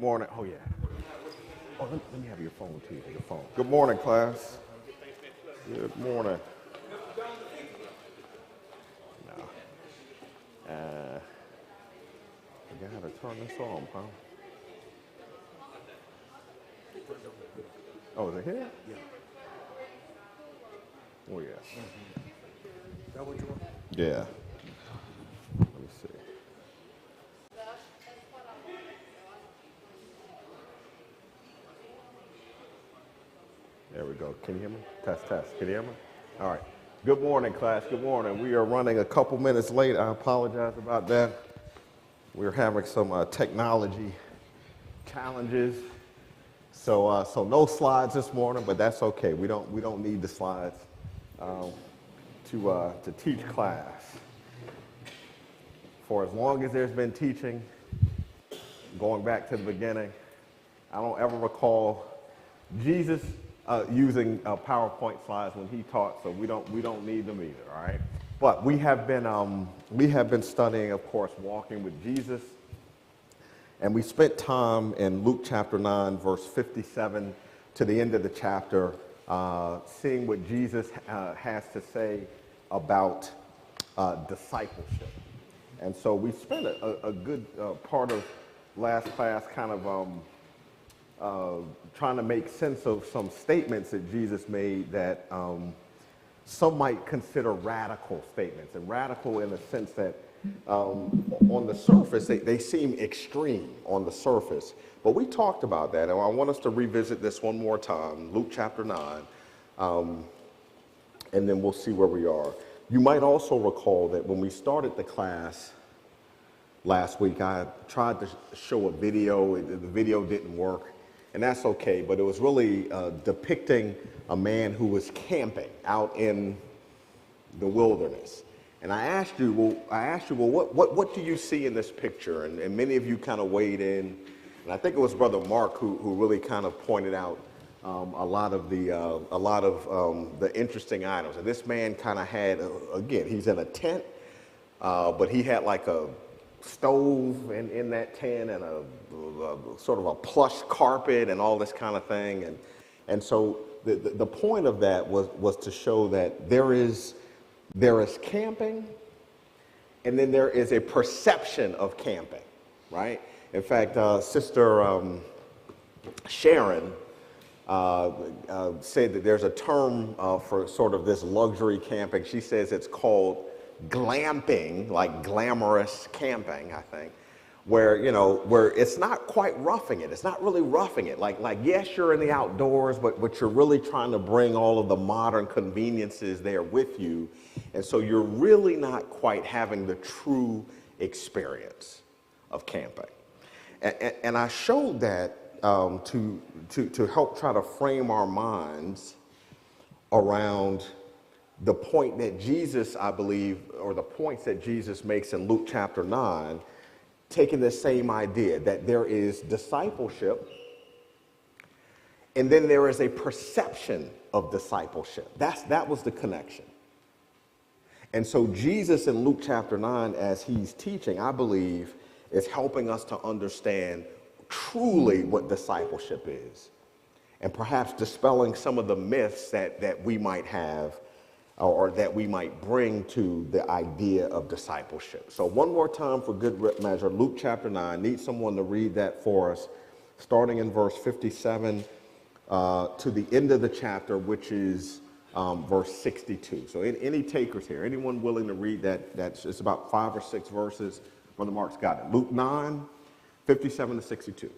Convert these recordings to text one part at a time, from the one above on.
Good morning. Oh, yeah. Oh, let me have your phone, too. Your phone. Good morning, class. Good morning. No. I got to turn this on, huh? Oh, is it here? Yeah. Oh, yeah. Is that what you want? Yeah. Let me see. There we go. Can you hear me? Test, test. Can you hear me? All right. Good morning, class. Good morning. We are running a couple minutes late. I apologize about that. We're having some technology challenges. So no slides this morning, but that's okay. We don't need the slides to teach class. For as long as there's been teaching, going back to the beginning, I don't ever recall Jesus using PowerPoint slides when he taught, so we don't need them either. All right. But we have been studying, of course, walking with Jesus. And we spent time in Luke chapter 9, verse 57 to the end of the chapter, seeing what Jesus has to say about discipleship. And so we spent a good part of last class kind of trying to make sense of some statements that Jesus made that some might consider radical statements. And radical in the sense that on the surface, they seem extreme on the surface. But we talked about that, and I want us to revisit this one more time, Luke chapter 9, and then we'll see where we are. You might also recall that when we started the class last week, I tried to show a video. The video didn't work, and that's okay, but it was really depicting a man who was camping out in the wilderness. And I asked you, what do you see in this picture? And many of you kind of weighed in. And I think it was Brother Mark who really kind of pointed out a lot of the interesting items. And this man kind of had, again, he's in a tent, but he had like a stove in that tent and a sort of a plush carpet and all this kind of thing. And so the point of that was to show that there is camping, and then there is a perception of camping, right? In fact, Sister Sharon said that there's a term for sort of this luxury camping. She says it's called glamping, like glamorous camping, I think, where it's not quite roughing it. It's not really roughing it. Like yes, you're in the outdoors, but you're really trying to bring all of the modern conveniences there with you. And so you're really not quite having the true experience of camping. And I showed that to help try to frame our minds around the point that Jesus, I believe, or the points that Jesus makes in Luke chapter 9, taking the same idea that there is discipleship, and then there is a perception of discipleship. That was the connection. And so Jesus in Luke chapter 9, as he's teaching, I believe, is helping us to understand truly what discipleship is, and perhaps dispelling some of the myths that we might have or that we might bring to the idea of discipleship. So one more time for good measure, Luke chapter 9. Need someone to read that for us, starting in verse 57 to the end of the chapter, which is verse 62. So any takers here? Anyone willing to read that? It's about 5 or 6 verses. Brother Mark's got it. Luke 9, 57 to 62.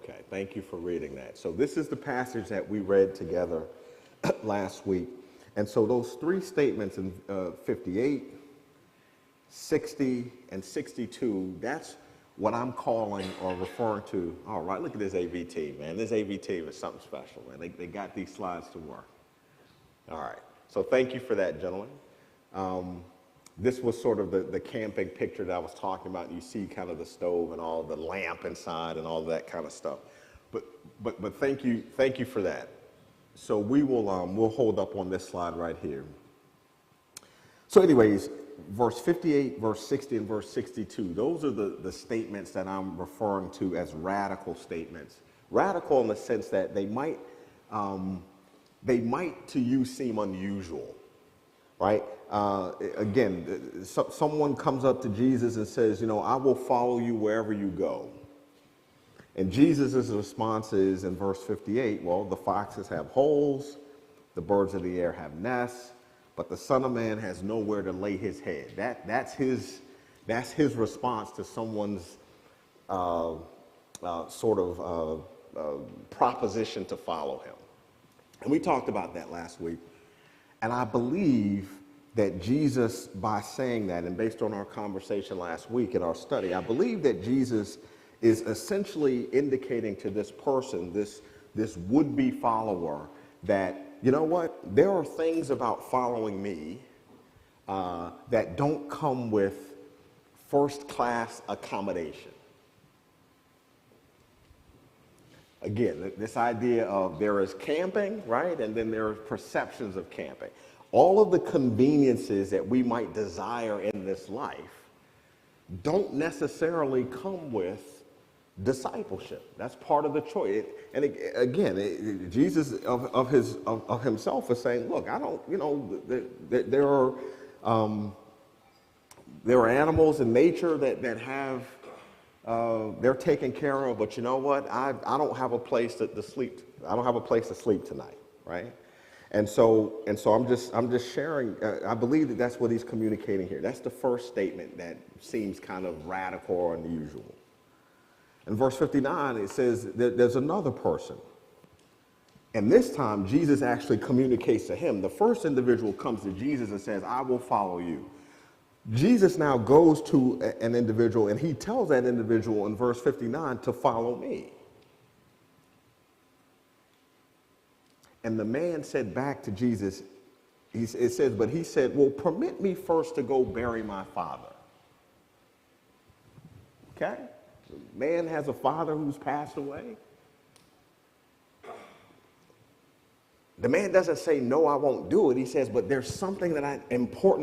Okay, thank you for reading that. So this is the passage that we read together last week. And so those three statements in 58, 60, and 62, that's what I'm calling or referring to. All right, look at this AV team, man. This AV team is something special, man. They got these slides to work. All right, so thank you for that, gentlemen. This was sort of the camping picture that I was talking about. You see kind of the stove and all the lamp inside and all that kind of stuff. But thank you for that. So we'll hold up on this slide right here. So anyways, verse 58, verse 60, and verse 62, those are the statements that I'm referring to as radical statements. Radical in the sense that they might to you seem unusual, right? Again, someone comes up to Jesus and says, I will follow you wherever you go. And Jesus' response is in verse 58, well, the foxes have holes, the birds of the air have nests, but the Son of Man has nowhere to lay his head. That's his response to someone's proposition to follow him. And we talked about that last week. And I believe that Jesus, by saying that, and based on our conversation last week in our study, I believe that Jesus is essentially indicating to this person, this would-be follower, that, you know what, there are things about following me that don't come with first-class accommodation. Again, this idea of there is camping, right, and then there are perceptions of camping. All of the conveniences that we might desire in this life don't necessarily come with discipleship. That's part of the choice. And again, Jesus of himself is saying, look, I don't, there are animals in nature that have, they're taken care of, but you know what? I don't have a place to sleep. I don't have a place to sleep tonight, right? And so I'm just sharing. I believe that's what he's communicating here. That's the first statement that seems kind of radical or unusual. In verse 59, it says that there's another person. And this time, Jesus actually communicates to him. The first individual comes to Jesus and says, I will follow you. Jesus now goes to an individual, and he tells that individual in verse 59 to follow me. And the man said back to Jesus, it says, but he said, well, permit me first to go bury my father. Okay? Man has a father who's passed away. The man doesn't say, no, I won't do it. He says, but there's something that important